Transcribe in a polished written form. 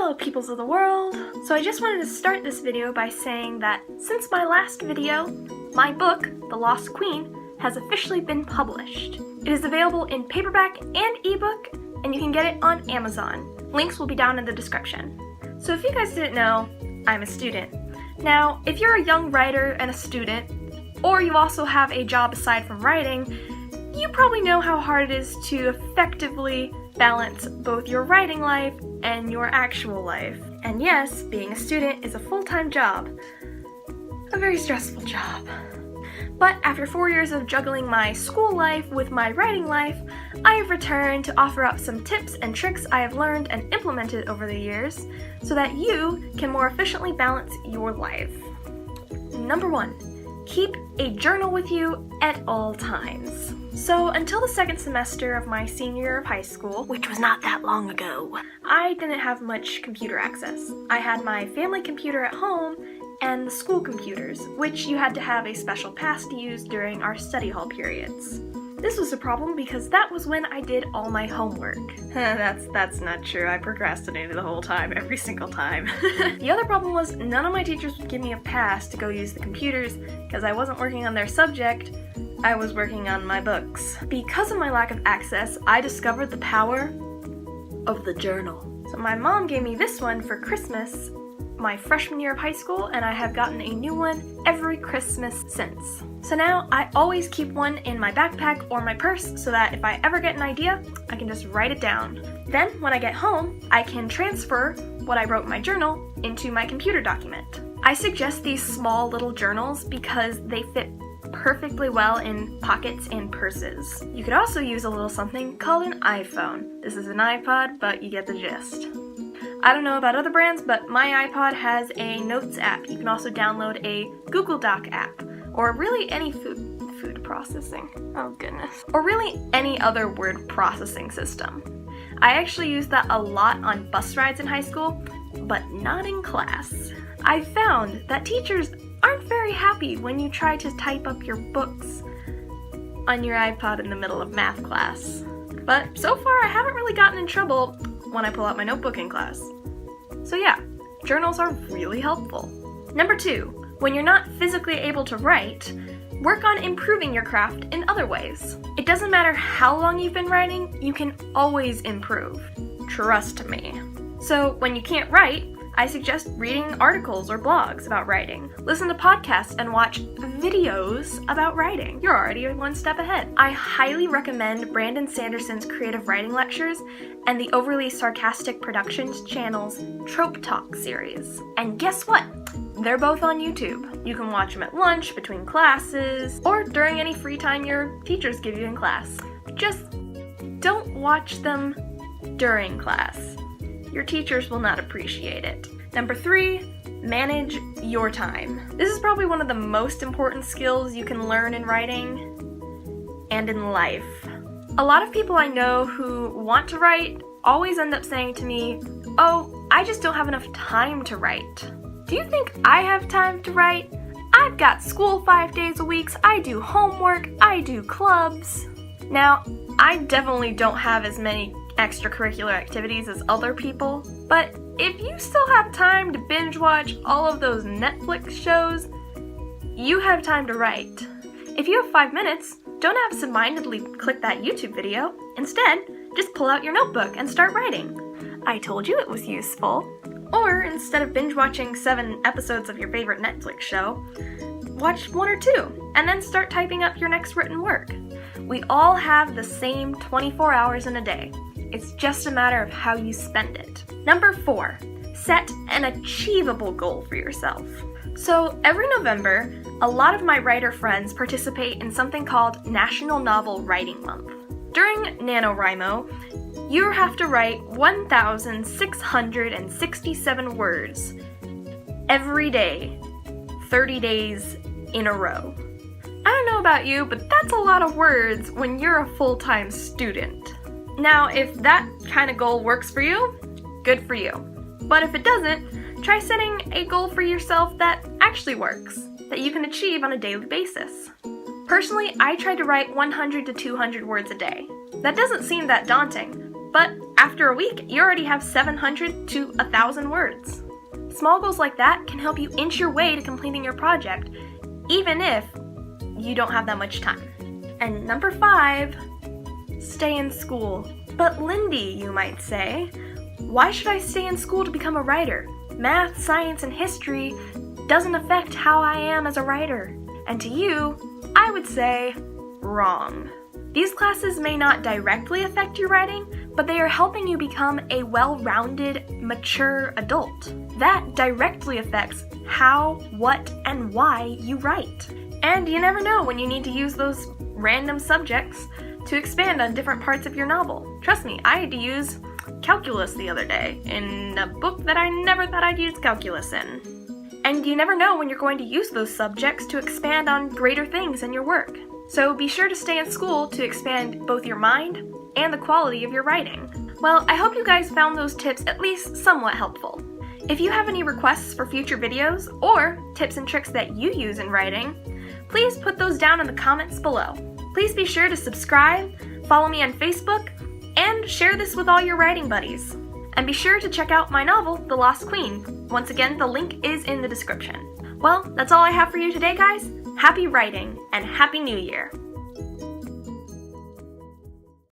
Hello peoples of the world! So I just wanted to start this video by saying that since my last video, my book, The Lost Queen, has officially been published. It is available in paperback and ebook, and you can get it on Amazon. Links will be down in the description. So if you guys didn't know, I'm a student. Now, if you're a young writer and a student, or you also have a job aside from writing, you probably know how hard it is to effectively balance both your writing life and your actual life. And yes, being a student is a full-time job. A very stressful job. But after 4 years of juggling my school life with my writing life, I have returned to offer up some tips and tricks I have learned and implemented over the years so that you can more efficiently balance your life. Number 1, keep a journal with you at all times. So until the second semester of my senior year of high school, which was not that long ago, I didn't have much computer access. I had my family computer at home and the school computers, which you had to have a special pass to use during our study hall periods. This was a problem because that was when I did all my homework. That's not true. I procrastinated the whole time, every single time. The other problem was none of my teachers would give me a pass to go use the computers because I wasn't working on their subject, I was working on my books. Because of my lack of access, I discovered the power of the journal. So my mom gave me this one for Christmas my freshman year of high school, and I have gotten a new one every Christmas since. So now I always keep one in my backpack or my purse so that if I ever get an idea, I can just write it down. Then when I get home, I can transfer what I wrote in my journal into my computer document. I suggest these small little journals because they fit perfectly well in pockets and purses. You could also use a little something called an iPhone. This is an iPod, but you get the gist. I don't know about other brands, but my iPod has a Notes app. You can also download a Google Doc app, or really any food processing. Oh goodness. Or really any other word processing system. I actually used that a lot on bus rides in high school, but not in class. I found that teachers aren't very happy when you try to type up your books on your iPod in the middle of math class. But so far I haven't really gotten in trouble when I pull out my notebook in class. So yeah, journals are really helpful. Number 2, when you're not physically able to write, work on improving your craft in other ways. It doesn't matter how long you've been writing, you can always improve. Trust me. So when you can't write, I suggest reading articles or blogs about writing. Listen to podcasts and watch videos about writing. You're already one step ahead. I highly recommend Brandon Sanderson's creative writing lectures and the Overly Sarcastic Productions channel's Trope Talk series. And guess what? They're both on YouTube. You can watch them at lunch, between classes, or during any free time your teachers give you in class. Just don't watch them during class. Your teachers will not appreciate it. Number 3, manage your time. This is probably one of the most important skills you can learn in writing and in life. A lot of people I know who want to write always end up saying to me, "Oh, I just don't have enough time to write." Do you think I have time to write? I've got school 5 days a week, I do homework, I do clubs. Now, I definitely don't have as many extracurricular activities as other people, but if you still have time to binge watch all of those Netflix shows, you have time to write. If you have 5 minutes, don't absentmindedly click that YouTube video. Instead, just pull out your notebook and start writing. I told you it was useful. Or instead of binge watching 7 episodes of your favorite Netflix show, watch 1 or 2 and then start typing up your next written work. We all have the same 24 hours in a day. It's just a matter of how you spend it. Number 4, set an achievable goal for yourself. So every November, a lot of my writer friends participate in something called National Novel Writing Month. During NaNoWriMo, you have to write 1,667 words every day, 30 days in a row. I don't know about you, but that's a lot of words when you're a full-time student. Now, if that kind of goal works for you, good for you. But if it doesn't, try setting a goal for yourself that actually works, that you can achieve on a daily basis. Personally, I try to write 100 to 200 words a day. That doesn't seem that daunting, but After a week, you already have 700 to 1,000 words. Small goals like that can help you inch your way to completing your project, even if you don't have that much time. And number 5, stay in school. But Lindy, you might say, why should I stay in school to become a writer? Math, science, and history doesn't affect how I am as a writer. And to you, I would say, wrong. These classes may not directly affect your writing, but they are helping you become a well-rounded, mature adult. That directly affects how, what, and why you write. And you never know when you need to use those random subjects to expand on different parts of your novel. Trust me, I had to use calculus the other day in a book that I never thought I'd use calculus in. And you never know when you're going to use those subjects to expand on greater things in your work. So be sure to stay in school to expand both your mind and the quality of your writing. Well, I hope you guys found those tips at least somewhat helpful. If you have any requests for future videos or tips and tricks that you use in writing, please put those down in the comments below. Please be sure to subscribe, follow me on Facebook, and share this with all your writing buddies. And be sure to check out my novel, The Lost Queen. Once again, the link is in the description. Well, that's all I have for you today, guys. Happy writing, and Happy New Year!